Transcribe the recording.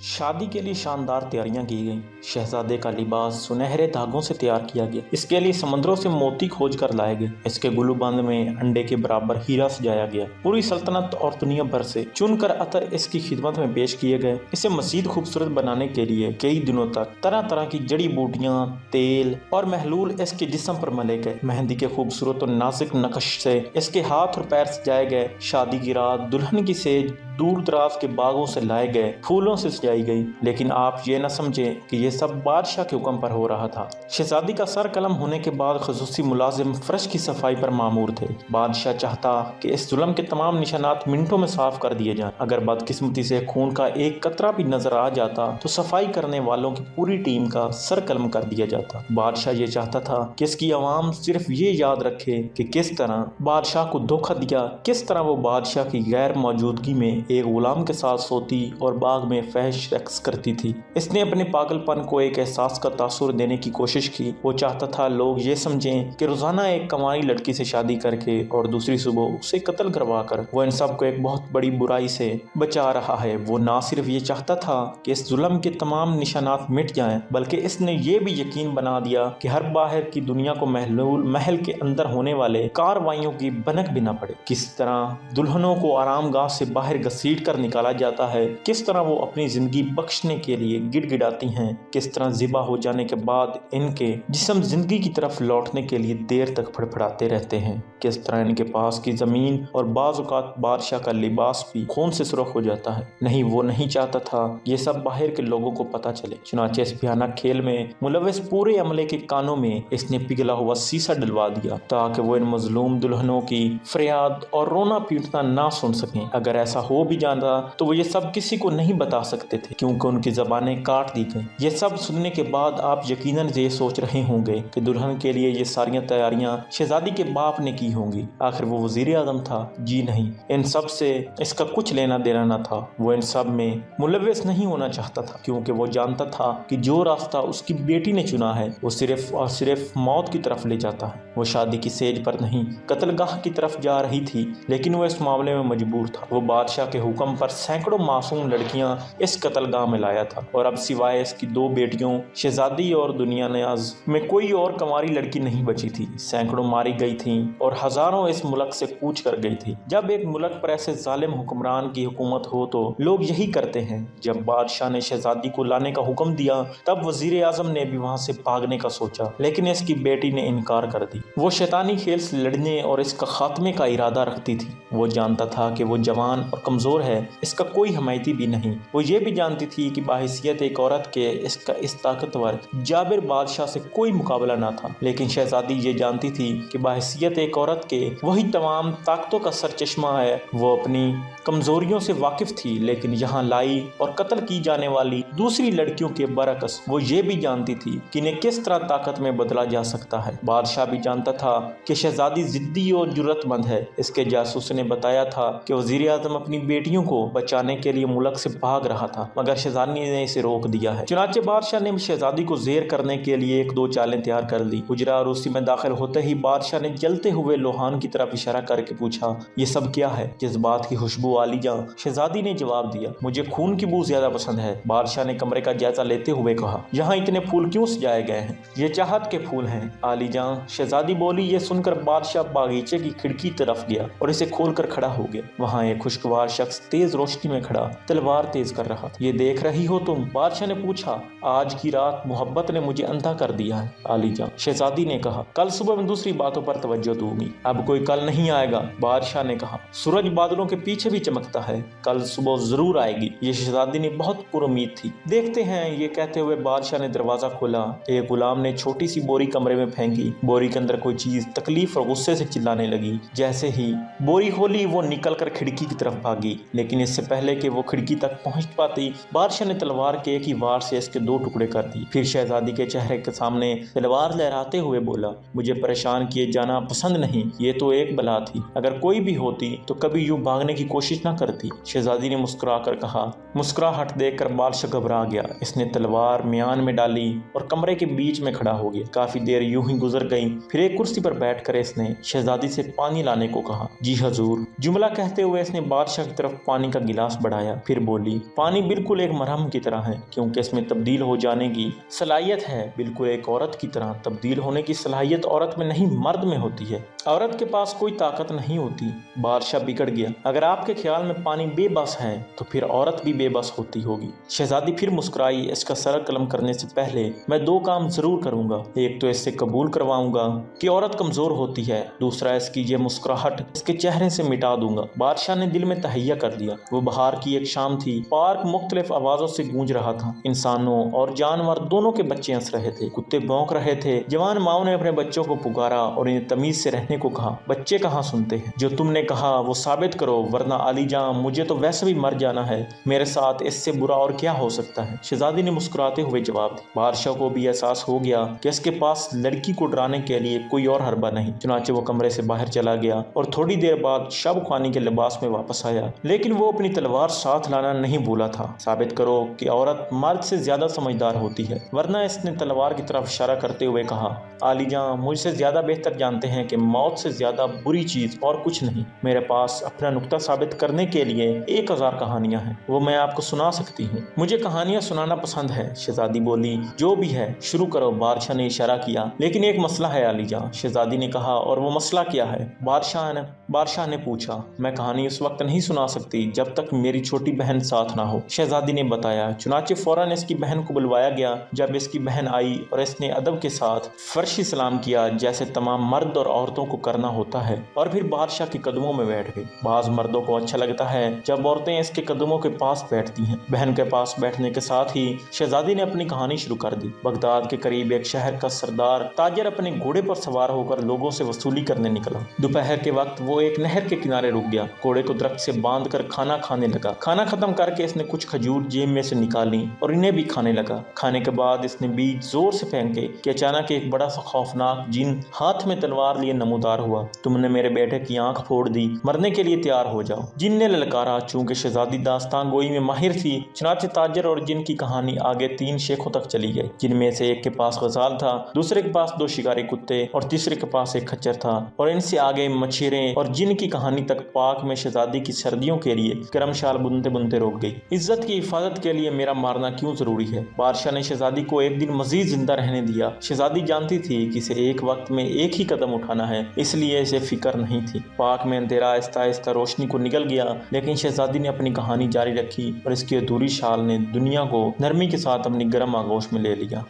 शादी के लिए शानदार तैयारियां की गईं। शहजादे का लिबास सुनहरे धागों से तैयार किया गया। इसके लिए समंदरों से मोती खोज कर लाए गए। इसके गुलूबंद में अंडे के बराबर हीरा सजाया गया। पूरी सल्तनत और दुनिया भर से चुनकर अतर इसकी खिदमत में पेश किए गए। इसे मजीद खूबसूरत बनाने के लिए कई दिनों तक तरह तरह की जड़ी बूटियां, तेल और महलूल इसके जिस्म पर मले गए। मेहंदी के खूबसूरत और नाजुक नक्श से इसके हाथ और पैर सजाए गए। शादी की रात दुल्हन की सेज दूर दराज के बागों से लाए गए फूलों से सजाई गई। लेकिन आप ये न समझें कि ये सब बादशाह के हुक्म पर हो रहा था। शहजादी का सर कलम होने के बाद खसूसी मुलाजिम फर्श की सफाई पर मामूर थे। बादशाह चाहता कि इस जुल्म के तमाम निशानात मिनटों में साफ कर दिए जाएं। अगर बदकिस्मती से खून का एक कतरा भी नजर आ जाता तो सफाई करने वालों की पूरी टीम का सर कलम कर दिया जाता। बादशाह ये चाहता था कि इसकी आवाम सिर्फ ये याद रखे कि किस तरह बादशाह को धोखा दिया, किस तरह वो बादशाह की गैर मौजूदगी में एक गुलाम के साथ सोती और बाग में फहश रक्स करती थी। इसने अपने पागलपन को एक एहसास का तासुर देने की कोशिश की। वो चाहता था लोग ये समझें कि रोजाना एक कमाई लड़की से शादी करके और दूसरी सुबह उसे कत्ल करवा कर वो इन सब को एक बहुत बड़ी बुराई से बचा रहा है। वो ना सिर्फ ये चाहता था कि इस जुल्म के तमाम निशानात मिट जाएं, बल्कि इसने ये भी यकीन बना दिया कि हर बाहर की दुनिया को महल के अंदर होने वाले कार्रवाइयों की भनक भी न पड़े। किस तरह दुल्हनों को आरामगाह से बाहर घसीट कर निकाला जाता है, किस तरह वो अपनी जिंदगी बख्शने के लिए गिड़गिड़ाती हैं, किस तरह ज़िबा हो जाने के बाद इनके जिस्म जिंदगी की तरफ लौटने के लिए देर तक फड़फड़ाते रहते हैं, किस तरह इनके पास की जमीन और बाज़ औक़ात बादशाह का लिबास भी खून से सुर्ख हो जाता है। नहीं, वो नहीं चाहता था ये सब बाहर के लोगों को पता चले। चुनाचे इस भयानक खेल में मुलव्वस पूरे अमले के कानों में इसने पिघला हुआ शीशा डलवा दिया ताकि वो इन मजलूम दुल्हनों की फरियाद और रोना पीटना ना सुन सकें। अगर ऐसा हो भी जाता तो वो ये सब किसी को नहीं बता सकते थे, क्योंकि उनकी ज़बानें काट दी गई। ये सब सुनने के बाद आप यकीनन ये सोच रहे होंगे कि दुल्हन के लिए ये सारी तैयारियां शहजादी के बाप ने की होंगी। आखिर वो वजीर आज़म था। जी नहीं, इन सब से इसका कुछ लेना देना न था। वो इन सब में मुलव्वस नहीं होना चाहता था, क्योंकि वो जानता था कि जो रास्ता उसकी बेटी ने चुना है वो सिर्फ और सिर्फ मौत की तरफ ले जाता है। वो शादी की सेज पर नहीं, कत्लगाह की तरफ जा रही थी, लेकिन वो इस मामले में मजबूर था। वो बादशाह के हुक्म पर सैकड़ों मासूम लड़कियां इस कत्लगाह में लाया था, और अब सिवाय इसकी दो बेटियों शहजादी और दुनिया नियाज में कोई और कंवारी लड़की नहीं बची थी। सैकड़ों मारी गई थीं और हजारों इस मुल्क से कूच कर गई थी। जब एक मुल्क पर ऐसे जालिम हुक्मरान की हुकूमत हो तो लोग यही करते हैं। जब बादशाह ने शहजादी को लाने का हुक्म दिया तब वजीर आजम ने भी वहां से भागने का सोचा, लेकिन इसकी बेटी ने इनकार कर दी। वो शैतानी खेल से लड़ने और इसका खात्मे का इरादा रखती थी। वो जानता था कि वो जवान और कमजोर है, इसका कोई हमायती भी नहीं। वो ये भी जानती थी कि बाहिसियत एक औरत के इसका इस ताकतवर जाबिर बादशाह से कोई मुकाबला ना था। लेकिन शहजादी ये जानती थी कि बाहिसियत एक औरत के वही तमाम ताकतों का सरचश्मा है। वो अपनी कमजोरियों से वाकिफ थी, लेकिन यहाँ लाई और कत्ल की जाने वाली दूसरी लड़कियों के बरकस वो ये भी जानती थी कि इन्हें किस तरह ताकत में बदला जा सकता है। बादशाह भी जानता था कि शहजादी जिद्दी और जुर्रतमंद है। इसके जासूस ने बताया था कि वजीर आजम अपनी बेटियों को बचाने के लिए मुल्क से भाग रहा था, मगर शहजादी ने इसे रोक दिया है। चुनाचे बादशाह ने शहजादी को जेर करने के लिए एक दो चालें तैयार कर ली। हुजरा और उसी में दाखिल होते ही बादशाह ने जलते हुए लोहान की तरफ इशारा करके पूछा, ये सब क्या है? किस बात की खुशबू आलीजा? शहजादी ने जवाब दिया, मुझे खून की बू ज्यादा पसंद है। बादशाह ने कमरे का जायजा लेते हुए कहा, यहाँ इतने फूल क्यों सजाए गए हैं? ये चाहत के फूल हैं आलीजा। शहजादी बोली। ये सुनकर बादशाह बागीचे की खिड़की तरफ गया और इसे खोलकर खड़ा हो गया। वहाँ एक खुशगवार शख्स तेज रोशनी में खड़ा तलवार तेज कर रहा था। ये देख रही हो तुम? बादशाह ने पूछा। आज की रात मोहब्बत ने मुझे अंधा कर दिया है आलीजा। शहजादी ने कहा, कल सुबह मैं दूसरी बातों पर तवज्जो दूंगी, अब कोई कल नहीं आएगा। बादशाह ने कहा, सूरज बादलों के पीछे भी चमकता है, कल सुबह जरूर आएगी। ये शहजादी ने बहुत पुरुमीद थी। देखते हैं। ये कहते हुए बादशाह ने दरवाजा खोला। एक गुलाम ने छोटी सी बोरी कमरे में फेंकी। बोरी के अंदर कोई चीज तकलीफ और गुस्से से चिल्लाने लगी। जैसे ही बोरी खोली वो निकल कर खिड़की की तरफ भागी, लेकिन इससे पहले कि वो खिड़की तक पहुंच पाती बादशाह ने तलवार के एक ही वार से इसके दो टुकड़े कर दिए। फिर शहजादी के चेहरे के सामने तलवार लहराते हुए बोला, मुझे परेशान किए जाना पसंद नहीं। ये तो एक बला थी, अगर कोई भी होती तो कभी यूं भागने की कोशिश ना करती। शहजादी ने मुस्कुरा कर कहा। मुस्कुराहट देखकर बादशाह घबरा गया। इसने तलवार म्यान में डाली और कमरे के बीच में खड़ा हो गया। काफी देर यूं ही गुजर गई। फिर एक कुर्सी पर बैठकर इसने शहजादी से पानी लाने को कहा। जी हजूर। जुमला कहते हुए इसने बादशाह की طرف پانی کا گلاس بڑھایا، پھر بولی، پانی بالکل ایک مرہم کی طرح ہے، کیونکہ اس میں تبدیل ہو جانے کی صلاحیت ہے، بالکل ایک عورت کی طرح۔ تبدیل ہونے کی صلاحیت عورت میں نہیں، مرد میں ہوتی ہے۔ عورت کے پاس کوئی طاقت نہیں ہوتی۔ بادشاہ بگڑ گیا۔ اگر آپ کے خیال میں پانی بے بس ہے تو پھر عورت بھی بے بس ہوتی ہوگی۔ شہزادی پھر مسکرائی۔ اس کا سر قلم کرنے سے پہلے میں دو کام ضرور کروں گا۔ ایک تو اس سے قبول کرواؤں گا کہ عورت کمزور ہوتی ہے، دوسرا اس کی یہ مسکراہٹ اس کے چہرے سے مٹا دوں گا۔ بادشاہ نے دل میں تہیہ کر دیا۔ وہ بہار کی ایک شام تھی۔ پارک مختلف آوازوں سے گونج رہا تھا۔ انسانوں اور جانور دونوں کے بچے ہنس رہے تھے، کتے بھونک رہے تھے۔ جوان ماؤں نے اپنے بچوں کو پکارا اور انہیں تمیز سے رہنے کو کہا۔ بچے کہاں سنتے ہیں؟ جو تم نے کہا وہ ثابت کرو، ورنہ علی جاں مجھے تو ویسے بھی مر جانا ہے، میرے ساتھ اس سے برا اور کیا ہو سکتا ہے؟ شہزادی نے مسکراتے ہوئے جواب دیا۔ بادشاہ کو بھی احساس ہو گیا کہ اس کے پاس لڑکی کو ڈرانے کے لیے کوئی اور حربہ نہیں، چنانچہ وہ کمرے سے باہر چلا گیا اور تھوڑی دیر بعد شب خوانی کے لباس میں واپس آیا۔ لیکن وہ اپنی تلوار ساتھ لانا نہیں بھولا تھا۔ ثابت کرو کہ عورت مرد سے زیادہ سمجھدار ہوتی ہے، ورنہ اس نے تلوار کی طرف اشارہ کرتے ہوئے کہا، علی جاں مجھ سے زیادہ بہتر جانتے ہیں کہ موت سے زیادہ بری چیز اور کچھ نہیں۔ میرے پاس اپنا نقطہ ثابت کرنے کے لیے 1000 کہانیاں ہیں، وہ میں آپ کو سنا سکتی ہوں۔ مجھے کہانیاں سنانا پسند ہے، شہزادی بولی۔ جو بھی ہے شروع کرو، بادشاہ نے اشارہ کیا۔ لیکن ایک مسئلہ ہے علی جاں، شہزادی نے کہا۔ اور وہ مسئلہ کیا ہے؟ بادشاہ نے پوچھا۔ میں کہانی اس وقت نہیں سنا سکتی جب تک میری چھوٹی بہن ساتھ نہ ہو، شہزادی نے بتایا۔ چنانچہ فوراً اس کی بہن کو بلوایا گیا۔ جب اس کی بہن آئی اور اس نے ادب کے ساتھ فرشی سلام کیا جیسے تمام مرد اور عورتوں کو کرنا ہوتا ہے، اور پھر بادشاہ کے قدموں میں بیٹھ گئی۔ بعض مردوں کو اچھا لگتا ہے جب عورتیں اس کے قدموں کے پاس بیٹھتی ہیں۔ بہن کے پاس بیٹھنے کے ساتھ ہی شہزادی نے اپنی کہانی شروع کر دی۔ بغداد کے قریب ایک شہر کا سردار تاجر اپنے گھوڑے پر سوار ہو کر لوگوں سے وصولی کرنے نکلا۔ دوپہر کے وقت وہ ایک نہر کے کنارے رک گیا، گھوڑے کو درخت سے باندھ کر کھانا کھانے لگا۔ کھانا ختم کر کے اس نے کچھ کھجور جیب میں سے نکالی اور انہیں بھی کھانے لگا۔ کھانے کے بعد اس نے بیج زور سے پھینکے کہ اچانک ایک بڑا سا خوفناک جن ہاتھ میں تلوار لیے نمودار ہوا۔ تم نے میرے بیٹے کی آنکھ پھوڑ دی، مرنے کے لیے تیار ہو جاؤ، جن نے للکارا۔ چونکہ شہزادی داستان گوئی میں ماہر تھی، چنانچہ تاجر اور جن کی کہانی آگے 3 شیخوں تک چلی گئی، جن میں سے ایک کے پاس غزال تھا، دوسرے کے پاس 2 شکاری کتے اور تیسرے کے پاس ایک کھچر تھا، اور ان سے آگے مچھیریں اور جن کی کہانی تک پاک میں شہزادی کی سردیوں کے لیے گرم شال بنتے بنتے روک گئی۔ عزت کی حفاظت کے لیے میرا مارنا کیوں ضروری ہے؟ بادشاہ نے شہزادی کو ایک دن مزید زندہ رہنے دیا۔ شہزادی جانتی تھی کہ اسے ایک وقت میں ایک ہی قدم اٹھانا ہے، اس لیے اسے فکر نہیں تھی۔ پاک میں اندھیرا آہستہ آہستہ روشنی کو نگل گیا، لیکن شہزادی نے اپنی کہانی جاری رکھی اور اس کی ادھوری شال نے دنیا کو نرمی کے ساتھ اپنی گرم آغوش میں لے لیا۔